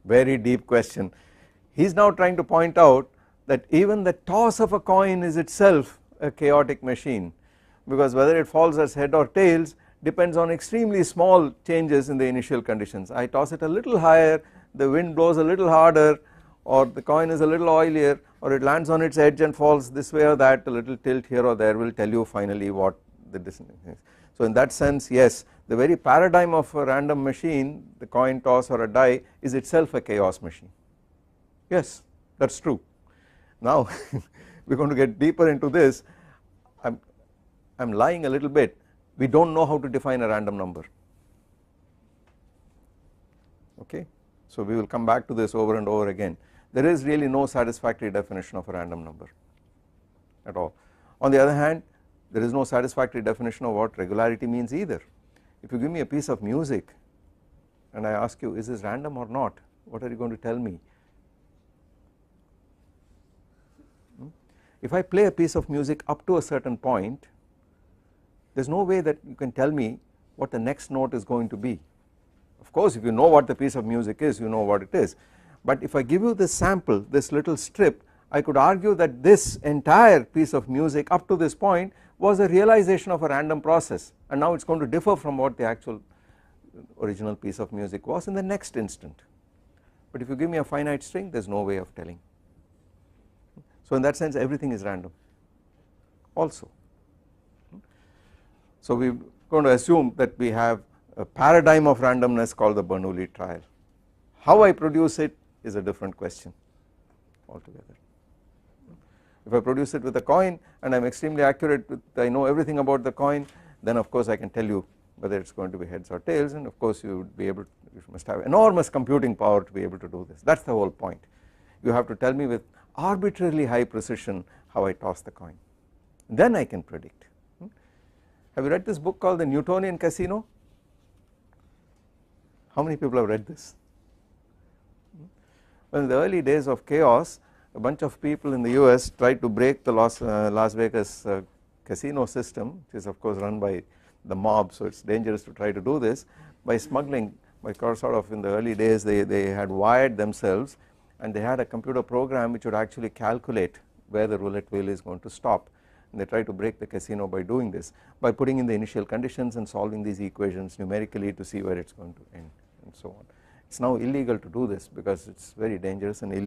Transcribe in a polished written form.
Very deep question. He is now trying to point out that even the toss of a coin is itself a chaotic machine, because whether it falls as head or tails depends on extremely small changes in the initial conditions. I toss it a little higher, the wind blows a little harder, or the coin is a little oilier, or it lands on its edge and falls this way or that, a little tilt here or there will tell you finally what the distance is. So in that sense, yes, the very paradigm of a random machine, the coin toss or a die, is itself a chaos machine. Yes, that is true. Now we are going to get deeper into this. I am lying a little bit. We do not know how to define a random number, okay. So we will come back to this over and over again. There is really no satisfactory definition of a random number at all. On the other hand, there is no satisfactory definition of what regularity means either. If you give me a piece of music and I ask you, is this random or not, what are you going to tell me? If I play a piece of music up to a certain point, there is no way that you can tell me what the next note is going to be. Of course if you know what the piece of music is, you know what it is, but if I give you this sample, this little strip, I could argue that this entire piece of music up to this point was a realization of a random process, and now it is going to differ from what the actual original piece of music was in the next instant. But if you give me a finite string, there is no way of telling. So in that sense everything is random also. So we are going to assume that we have a paradigm of randomness called the Bernoulli trial. How I produce it is a different question altogether. If I produce it with a coin and I am extremely accurate with, I know everything about the coin, then of course I can tell you whether it is going to be heads or tails, and of course you would be able to, you must have enormous computing power to be able to do this. That is the whole point. You have to tell me with arbitrarily high precision how I toss the coin, then I can predict. Have you read this book called the Newtonian Casino? How many people have read this? Well, in the early days of chaos, a bunch of people in the US tried to break the Las Vegas casino system, which is of course run by the mob, so it is dangerous to try to do this, by smuggling, by sort of in the early days they had wired themselves, and they had a computer program which would actually calculate where the roulette wheel is going to stop, and they tried to break the casino by doing this, by putting in the initial conditions and solving these equations numerically to see where it is going to end and so on. It is now illegal to do this because it is very dangerous and illegal.